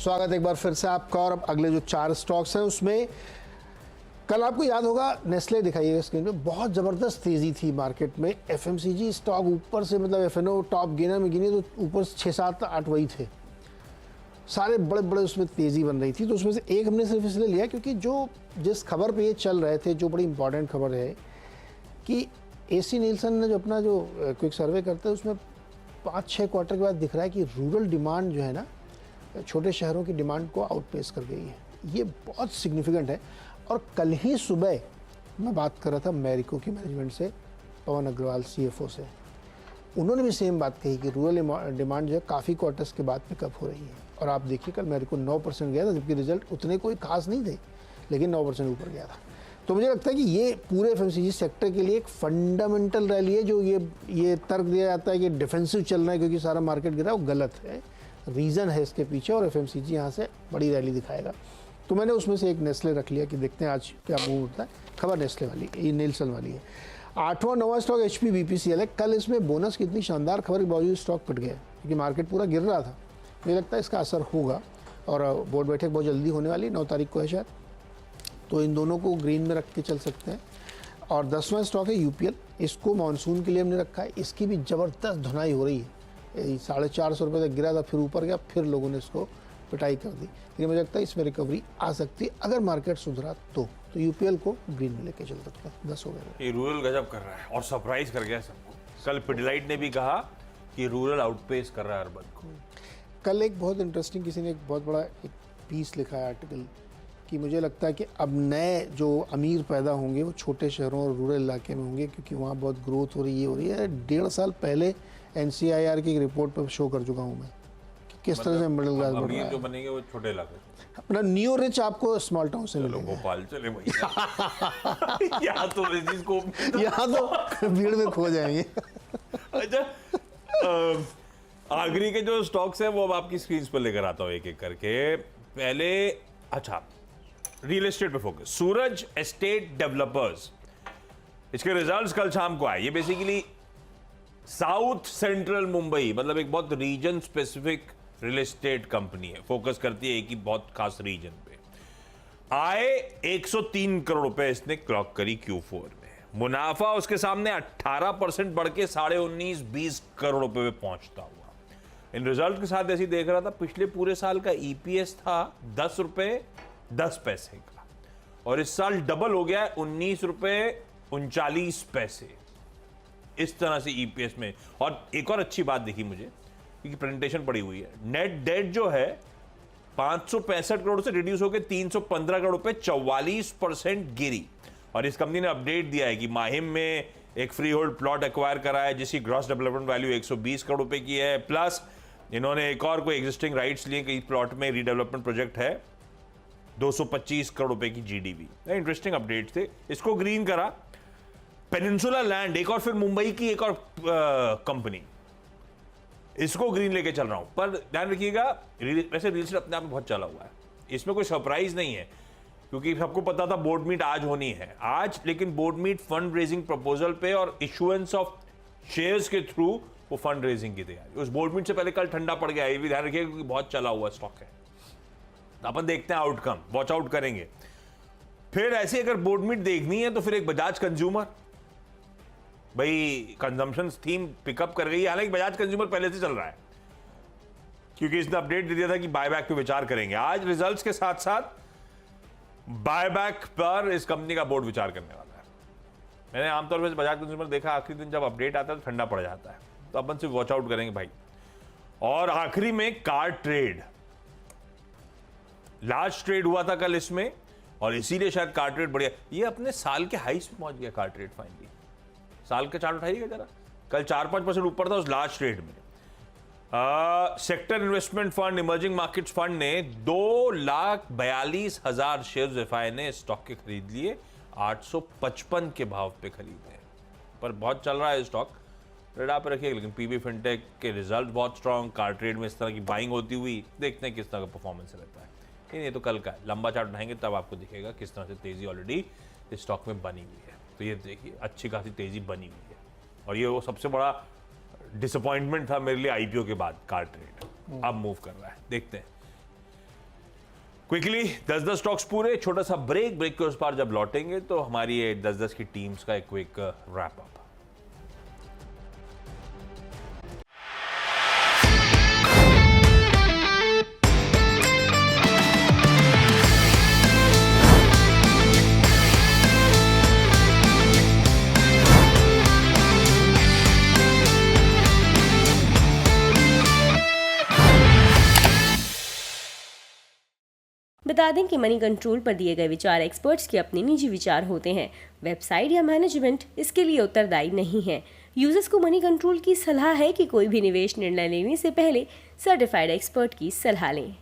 स्वागत एक बार फिर से आपका। और अब अगले जो 4 स्टॉक्स हैं उसमें कल आपको याद होगा नेस्ले दिखाइएगा स्क्रीन पे, बहुत ज़बरदस्त तेज़ी थी मार्केट में। एफएमसीजी स्टॉक ऊपर से मतलब एफएनओ टॉप गेनर में गिने तो ऊपर से 6, 7, 8 वही थे, सारे बड़े बड़े उसमें तेज़ी बन रही थी। तो उसमें से एक हमने सिर्फ इसलिए लिया क्योंकि जिस खबर पे ये चल रहे थे, जो बड़ी इंपॉर्टेंट खबर है कि AC नीलसन ने जो अपना जो क्विक सर्वे करता है उसमें 5-6 क्वार्टर के बाद दिख रहा है कि रूरल डिमांड जो है ना, छोटे शहरों की डिमांड को आउटपेस कर गई है। ये बहुत सिग्निफिकेंट है। और कल ही सुबह मैं बात कर रहा था मैरिको की मैनेजमेंट से, पवन अग्रवाल CFO से, उन्होंने भी सेम बात कही कि रूरल डिमांड जो है काफ़ी क्वार्टर्स के बाद पिकअप हो रही है। और आप देखिए कल मैरिको 9% गया था, जबकि रिजल्ट उतने कोई खास नहीं थे, लेकिन 9% ऊपर गया था। तो मुझे लगता है कि ये पूरे FMCG सेक्टर के लिए एक फंडामेंटल रैली है। जो ये तर्क दिया जाता है कि डिफेंसिव चल रहा है क्योंकि सारा मार्केट गिरा, वो गलत है। रीज़न है इसके पीछे और FMCG यहाँ से बड़ी रैली दिखाएगा। तो मैंने उसमें से एक नेस्ले रख लिया कि देखते हैं आज क्या मूव होता है। खबर नेस्ले वाली, ये नीलसन वाली है। 8वां 9वां स्टॉक HP BPCL है। कल इसमें बोनस की इतनी शानदार खबर के बावजूद स्टॉक पिट गया क्योंकि मार्केट पूरा गिर रहा था। मुझे लगता है इसका असर होगा और बोर्ड बैठक बहुत जल्दी होने वाली, 9 तारीख को है शायद, तो इन दोनों को ग्रीन में रख के चल सकते हैं। और 10वां स्टॉक है UPL। इसको मानसून के लिए हमने रखा है। इसकी भी ज़बरदस्त धुनाई हो रही है। 450 रुपये तक गिरा था, फिर ऊपर गया, फिर लोगों ने इसको पिटाई कर दी। लेकिन मुझे लगता है इसमें रिकवरी आ सकती है अगर मार्केट सुधरा तो UPL को ग्रीन में लेके चल सकता है। 10 हो गए। ये रूरल गजब कर रहा है और सरप्राइज कर गया सबको। कल पिडिलाइट ने भी कहा कि रूरल आउटपेस कर रहा है अर्बन को। कल एक बहुत इंटरेस्टिंग किसी ने एक बहुत बड़ा एक पीस लिखा है, आर्टिकल, कि मुझे लगता है कि अब नए जो अमीर पैदा होंगे वो छोटे शहरों और रूरल इलाके में होंगे क्योंकि वहाँ बहुत ग्रोथ हो रही है। 1.5 साल पहले NCIR की एक रिपोर्ट पर शो कर चुका हूँ मैं कि किस तरह से मिडिल क्लास बढ़ रहा है। जो बनेंगे वो छोटे इलाके, अपना न्यू रिच आपको स्मॉल टाउन से चलो मिलेगा। भोपाल चले भैया। यहाँ तो यहाँ तो भीड़ में खो जाएंगे। अच्छा, आखिरी के जो स्टॉक्स हैं वो अब आपकी स्क्रीन पर लेकर आता हूँ एक एक करके। पहले अच्छा, रियल एस्टेट पे फोकस। सूरज एस्टेट डेवलपर्स, इसके रिजल्ट्स कल शाम को आए। ये बेसिकली साउथ सेंट्रल मुंबई, मतलब एक बहुत region specific real estate company है, फोकस करती है एक ही बहुत खास रीजन पे। आए 103 करोड़ रुपए इसने क्लॉक करी Q4 में। मुनाफा उसके सामने 18% बढ़ के 19.5-20 करोड़ रुपए पे पहुंचता हुआ। इन रिजल्ट के साथ ऐसी देख रहा था, पिछले पूरे साल का EPS था 10 रुपए 10 पैसे का, और इस साल डबल हो गया 19 रुपए 39 पैसे, इस तरह से EPS में। और एक और अच्छी बात दिखी मुझे, क्योंकि प्रेजेंटेशन पड़ी हुई है, नेट डेट जो है 565 करोड़ से रिड्यूस होकर 315 करोड़ रुपए, 44% गिरी। और इस कंपनी ने अपडेट दिया है कि माहिम में एक फ्री होल्ड प्लॉट एक्वायर करा है जिसकी ग्रॉस डेवलपमेंट वैल्यू 120 करोड़ रुपए की है, प्लस इन्होंने एक और कोई एग्जिस्टिंग राइट्स लिए कि प्लॉट में रीडेवलपमेंट प्रोजेक्ट है, 225 करोड़ रुपए की GDV। इंटरेस्टिंग अपडेट थे, इसको ग्रीन करा। पेनिनसुला लैंड, एक और फिर मुंबई की एक और कंपनी, इसको ग्रीन लेके चल रहा हूं। पर ध्यान रखिएगा, वैसे रियल एस्टेट अपने आप में बहुत चला हुआ है, इसमें कोई सरप्राइज नहीं है क्योंकि सबको पता था बोर्ड मीट आज होनी है आज, लेकिन board meet fund raising proposal पे और इशुएंस ऑफ शेयर्स के थ्रू वो फंड रेजिंग की तैयारी। उस बोर्ड मीट से पहले कल ठंडा पड़ गया, ये भी ध्यान रखिएगा क्योंकि बहुत चला हुआ स्टॉक है। अपन देखते हैं आउटकम, वॉच आउट करेंगे। फिर ऐसे अगर बोर्ड मीट देखनी है तो फिर एक बजाज कंज्यूमर, भाई कंजम्पशन थीम पिकअप कर गई है। हालांकि बजाज कंज्यूमर पहले से चल रहा है क्योंकि इसने अपडेट दे दिया था कि बायबैक पे विचार करेंगे। आज रिजल्ट्स के साथ साथ बायबैक पर इस कंपनी का बोर्ड विचार करने वाला है। मैंने आमतौर पर बजाज कंज्यूमर देखा, आखिरी दिन जब अपडेट आता है तो ठंडा पड़ जाता है, तो अपन सिर्फ वॉच आउट करेंगे भाई। और आखिरी में कार ट्रेड, लार्ज ट्रेड हुआ था कल इसमें और इसीलिए शायद कार ट्रेड बढ़िया, ये अपने साल के हाईस पे पहुंच गया कार ट्रेड फाइनली। साल का चार्ट उठाइएगा जरा, कल 4-5% ऊपर था उस लार्ज ट्रेड में। Sector investment fund, emerging markets fund ने 2,42,000 शेयर FI ने स्टॉक के खरीद लिए, 855 के भाव पे खरीदे। पर बहुत चल रहा है स्टॉक, रेडा पे रखिएगा। लेकिन PB फिनटेक के रिजल्ट बहुत स्ट्रांग, कार ट्रेड में इस तरह की बाइंग होती हुई, देखते हैं किस तरह का परफॉर्मेंस रहता है। ये तो कल का लंबा चार्ट उठाएंगे तब आपको दिखेगा किस तरह से तेजी ऑलरेडी इस स्टॉक में बनी हुई है। तो ये देखिए अच्छी खासी तेजी बनी हुई है, और ये वो सबसे बड़ा डिसअपॉइंटमेंट था मेरे लिए IPO के बाद, कार ट्रेड अब मूव कर रहा है, देखते हैं। क्विकली 10-10 स्टॉक्स पूरे, छोटा सा ब्रेक के उस पार जब लौटेंगे तो हमारी ये 10-10 की टीम्स का एक क्विक रैप अप। बता दें कि मनी कंट्रोल पर दिए गए विचार एक्सपर्ट्स के अपने निजी विचार होते हैं। वेबसाइट या मैनेजमेंट इसके लिए उत्तरदायी नहीं है। यूजर्स को मनी कंट्रोल की सलाह है कि कोई भी निवेश निर्णय लेने से पहले सर्टिफाइड एक्सपर्ट की सलाह लें।